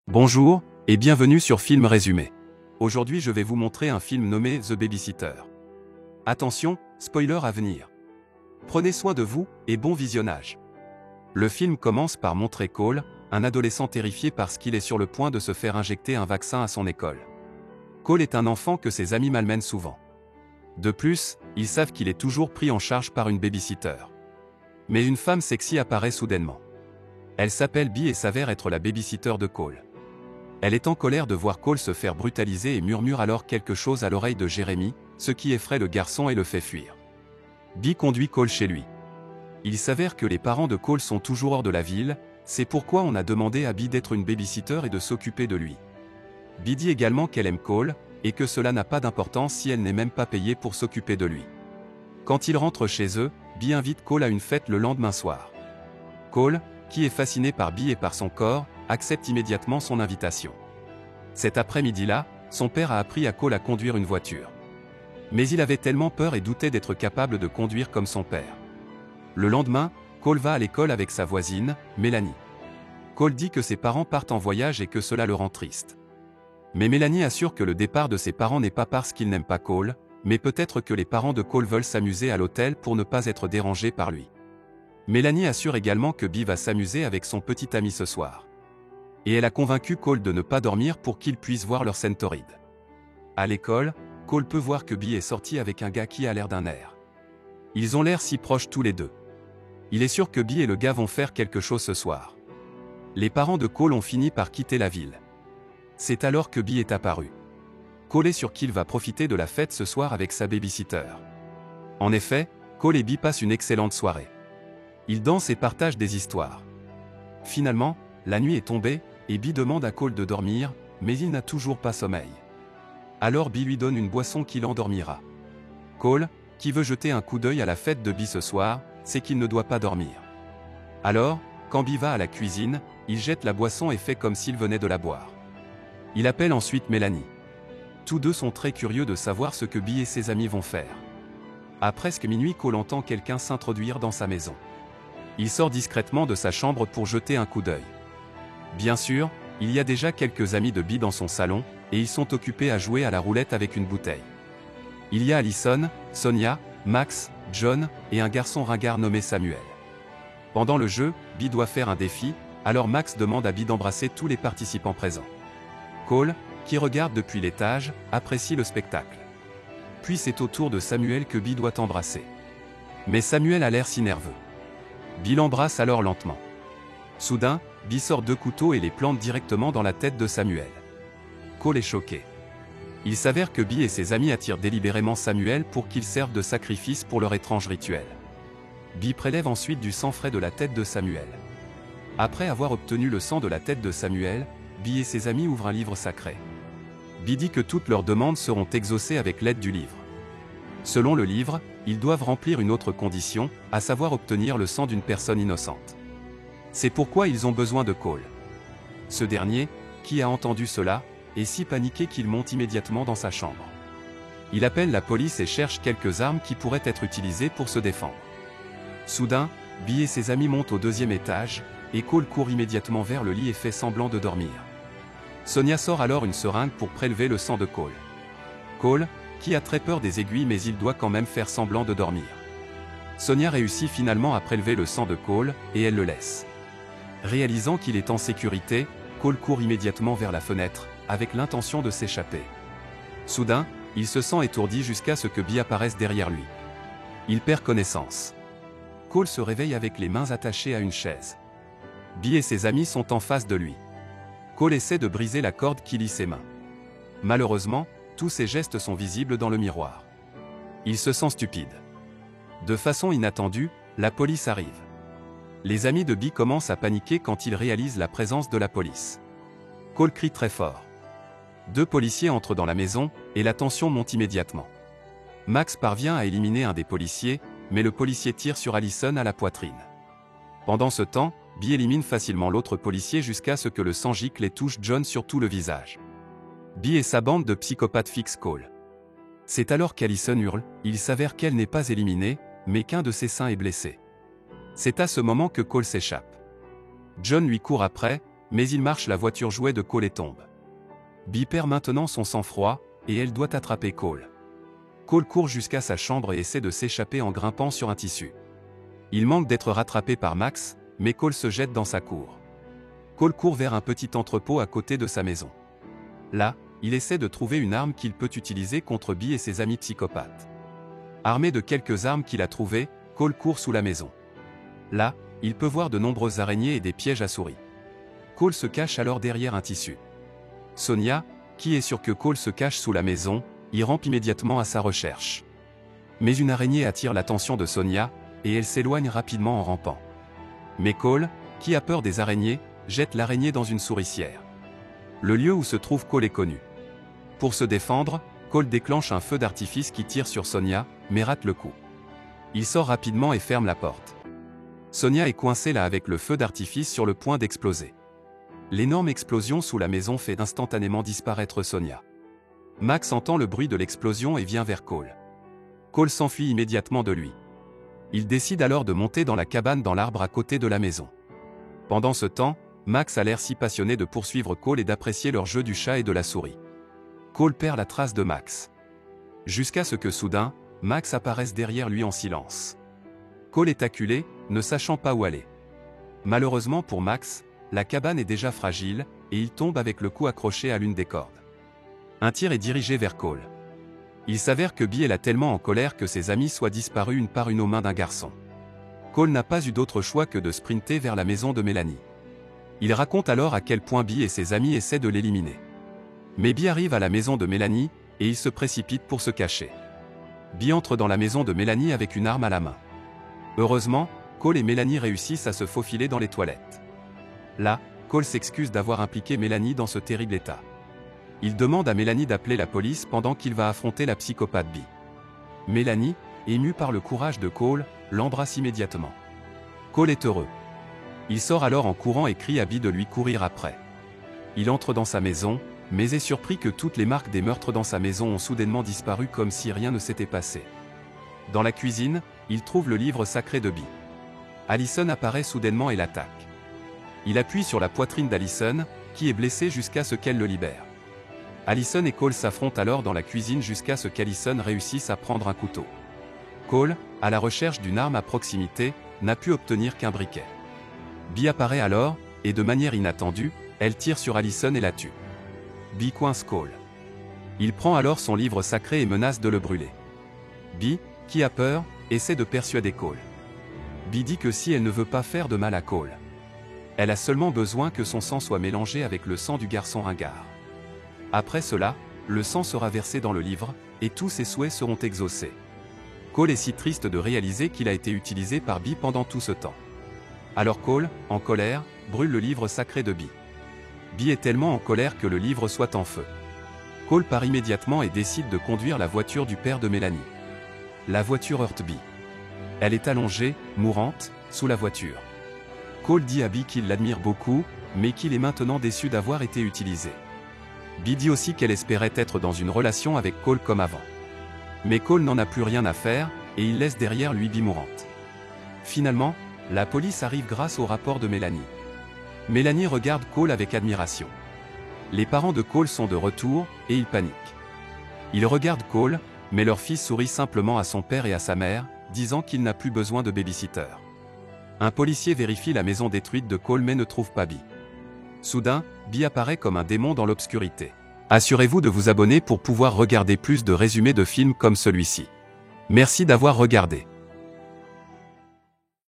Bonjour, et bienvenue sur Film Résumé. Aujourd'hui je vais vous montrer un film nommé The Babysitter. Attention, spoiler à venir. Prenez soin de vous, et bon visionnage. Le film commence par montrer Cole, un adolescent terrifié parce qu'il est sur le point de se faire injecter un vaccin à son école. Cole est un enfant que ses amis malmènent souvent. De plus, ils savent qu'il est toujours pris en charge par une babysitter. Mais une femme sexy apparaît soudainement. Elle s'appelle Bee et s'avère être la babysitter de Cole. Elle est en colère de voir Cole se faire brutaliser et murmure alors quelque chose à l'oreille de Jeremy, ce qui effraie le garçon et le fait fuir. Bee conduit Cole chez lui. Il s'avère que les parents de Cole sont toujours hors de la ville, c'est pourquoi on a demandé à Bee d'être une babysitter et de s'occuper de lui. Bee dit également qu'elle aime Cole, et que cela n'a pas d'importance si elle n'est même pas payée pour s'occuper de lui. Quand ils rentrent chez eux, Bee invite Cole à une fête le lendemain soir. Cole, qui est fasciné par Bee et par son corps, accepte immédiatement son invitation. Cet après-midi-là, son père a appris à Cole à conduire une voiture. Mais il avait tellement peur et doutait d'être capable de conduire comme son père. Le lendemain, Cole va à l'école avec sa voisine, Mélanie. Cole dit que ses parents partent en voyage et que cela le rend triste. Mais Mélanie assure que le départ de ses parents n'est pas parce qu'ils n'aiment pas Cole, mais peut-être que les parents de Cole veulent s'amuser à l'hôtel pour ne pas être dérangés par lui. Mélanie assure également que Bee va s'amuser avec son petit ami ce soir. Et elle a convaincu Cole de ne pas dormir pour qu'ils puissent voir leur scène torride. À l'école, Cole peut voir que Bee est sorti avec un gars qui a l'air d'un air. Ils ont l'air si proches tous les deux. Il est sûr que Bee et le gars vont faire quelque chose ce soir. Les parents de Cole ont fini par quitter la ville. C'est alors que Bee est apparu. Cole est sûr qu'il va profiter de la fête ce soir avec sa babysitter. En effet, Cole et Bee passent une excellente soirée. Ils dansent et partagent des histoires. Finalement, la nuit est tombée, et Bee demande à Cole de dormir, mais il n'a toujours pas sommeil. Alors Bee lui donne une boisson qui l'endormira. Cole, qui veut jeter un coup d'œil à la fête de Bee ce soir, sait qu'il ne doit pas dormir. Alors, quand Bee va à la cuisine, il jette la boisson et fait comme s'il venait de la boire. Il appelle ensuite Mélanie. Tous deux sont très curieux de savoir ce que Bee et ses amis vont faire. À presque minuit, Cole entend quelqu'un s'introduire dans sa maison. Il sort discrètement de sa chambre pour jeter un coup d'œil. Bien sûr, il y a déjà quelques amis de Bee dans son salon, et ils sont occupés à jouer à la roulette avec une bouteille. Il y a Allison, Sonia, Max, John, et un garçon ringard nommé Samuel. Pendant le jeu, Bee doit faire un défi, alors Max demande à Bee d'embrasser tous les participants présents. Cole, qui regarde depuis l'étage, apprécie le spectacle. Puis c'est au tour de Samuel que Bee doit embrasser. Mais Samuel a l'air si nerveux. Bee l'embrasse alors lentement. Soudain, Bee sort deux couteaux et les plante directement dans la tête de Samuel. Cole est choqué. Il s'avère que Bee et ses amis attirent délibérément Samuel pour qu'il serve de sacrifice pour leur étrange rituel. Bee prélève ensuite du sang frais de la tête de Samuel. Après avoir obtenu le sang de la tête de Samuel, Bee et ses amis ouvrent un livre sacré. Bee dit que toutes leurs demandes seront exaucées avec l'aide du livre. Selon le livre, ils doivent remplir une autre condition, à savoir obtenir le sang d'une personne innocente. C'est pourquoi ils ont besoin de Cole. Ce dernier, qui a entendu cela, est si paniqué qu'il monte immédiatement dans sa chambre. Il appelle la police et cherche quelques armes qui pourraient être utilisées pour se défendre. Soudain, Bee et ses amis montent au deuxième étage, et Cole court immédiatement vers le lit et fait semblant de dormir. Sonia sort alors une seringue pour prélever le sang de Cole. Cole, qui a très peur des aiguilles mais il doit quand même faire semblant de dormir. Sonia réussit finalement à prélever le sang de Cole, et elle le laisse. Réalisant qu'il est en sécurité, Cole court immédiatement vers la fenêtre, avec l'intention de s'échapper. Soudain, il se sent étourdi jusqu'à ce que Bee apparaisse derrière lui. Il perd connaissance. Cole se réveille avec les mains attachées à une chaise. Bee et ses amis sont en face de lui. Cole essaie de briser la corde qui lie ses mains. Malheureusement, tous ses gestes sont visibles dans le miroir. Il se sent stupide. De façon inattendue, la police arrive. Les amis de Bee commencent à paniquer quand ils réalisent la présence de la police. Cole crie très fort. Deux policiers entrent dans la maison, et la tension monte immédiatement. Max parvient à éliminer un des policiers, mais le policier tire sur Allison à la poitrine. Pendant ce temps, Bee élimine facilement l'autre policier jusqu'à ce que le sang gicle et touche John sur tout le visage. Bee et sa bande de psychopathes fixent Cole. C'est alors qu'Allison hurle, il s'avère qu'elle n'est pas éliminée, mais qu'un de ses seins est blessé. C'est à ce moment que Cole s'échappe. John lui court après, Mais il marche, la voiture jouet de Cole et tombe. Bee perd maintenant son sang-froid, et elle doit attraper Cole. Cole court jusqu'à sa chambre et essaie de s'échapper en grimpant sur un tissu. Il manque d'être rattrapé par Max, mais Cole se jette dans sa cour. Cole court vers un petit entrepôt à côté de sa maison. Là, il essaie de trouver une arme qu'il peut utiliser contre Bee et ses amis psychopathes. Armé de quelques armes qu'il a trouvées, Cole court sous la maison. Là, il peut voir de nombreuses araignées et des pièges à souris. Cole se cache alors derrière un tissu. Sonia, qui est sûre que Cole se cache sous la maison, y rampe immédiatement à sa recherche. Mais une araignée attire l'attention de Sonia, et elle s'éloigne rapidement en rampant. Mais Cole, qui a peur des araignées, jette l'araignée dans une souricière. Le lieu où se trouve Cole est connu. Pour se défendre, Cole déclenche un feu d'artifice qui tire sur Sonia, mais rate le coup. Il sort rapidement et ferme la porte. Sonia est coincée là avec le feu d'artifice sur le point d'exploser. L'énorme explosion sous la maison fait instantanément disparaître Sonia. Max entend le bruit de l'explosion et vient vers Cole. Cole s'enfuit immédiatement de lui. Il décide alors de monter dans la cabane dans l'arbre à côté de la maison. Pendant ce temps, Max a l'air si passionné de poursuivre Cole et d'apprécier leur jeu du chat et de la souris. Cole perd la trace de Max. Jusqu'à ce que soudain, Max apparaisse derrière lui en silence. Cole est acculé, ne sachant pas où aller. Malheureusement pour Max, la cabane est déjà fragile, et il tombe avec le cou accroché à l'une des cordes. Un tir est dirigé vers Cole. Il s'avère que Bee est tellement en colère que ses amis soient disparus une par une aux mains d'un garçon. Cole n'a pas eu d'autre choix que de sprinter vers la maison de Mélanie. Il raconte alors à quel point Bee et ses amis essaient de l'éliminer. Mais Bee arrive à la maison de Mélanie, et il se précipite pour se cacher. Bee entre dans la maison de Mélanie avec une arme à la main. Heureusement, Cole et Mélanie réussissent à se faufiler dans les toilettes. Là, Cole s'excuse d'avoir impliqué Mélanie dans ce terrible état. Il demande à Mélanie d'appeler la police pendant qu'il va affronter la psychopathe Bee. Mélanie, émue par le courage de Cole, l'embrasse immédiatement. Cole est heureux. Il sort alors en courant et crie à Bee de lui courir après. Il entre dans sa maison, mais est surpris que toutes les marques des meurtres dans sa maison ont soudainement disparu comme si rien ne s'était passé. Dans la cuisine, il trouve le livre sacré de Bee. Allison apparaît soudainement et l'attaque. Il appuie sur la poitrine d'Allison, qui est blessée jusqu'à ce qu'elle le libère. Allison et Cole s'affrontent alors dans la cuisine jusqu'à ce qu'Allison réussisse à prendre un couteau. Cole, à la recherche d'une arme à proximité, n'a pu obtenir qu'un briquet. Bee apparaît alors, et de manière inattendue, elle tire sur Allison et la tue. Bee coince Cole. Il prend alors son livre sacré et menace de le brûler. Bee, qui a peur, essaie de persuader Cole. Bee dit que si elle ne veut pas faire de mal à Cole, elle a seulement besoin que son sang soit mélangé avec le sang du garçon ringard. Après cela, le sang sera versé dans le livre, et tous ses souhaits seront exaucés. Cole est si triste de réaliser qu'il a été utilisé par Bee pendant tout ce temps. Alors Cole, en colère, brûle le livre sacré de Bee. Bee est tellement en colère que le livre soit en feu. Cole part immédiatement et décide de conduire la voiture du père de Mélanie. La voiture heurte Bee. Elle est allongée, mourante, sous la voiture. Cole dit à Bee qu'il l'admire beaucoup, mais qu'il est maintenant déçu d'avoir été utilisé. Bee dit aussi qu'elle espérait être dans une relation avec Cole comme avant. Mais Cole n'en a plus rien à faire, et il laisse derrière lui Bee mourante. Finalement, la police arrive grâce au rapport de Mélanie. Mélanie regarde Cole avec admiration. Les parents de Cole sont de retour, et ils paniquent. Ils regardent Cole, mais leur fils sourit simplement à son père et à sa mère, disant qu'il n'a plus besoin de babysitter. Un policier vérifie la maison détruite de Cole mais ne trouve pas Bee. Soudain, Bee apparaît comme un démon dans l'obscurité. Assurez-vous de vous abonner pour pouvoir regarder plus de résumés de films comme celui-ci. Merci d'avoir regardé.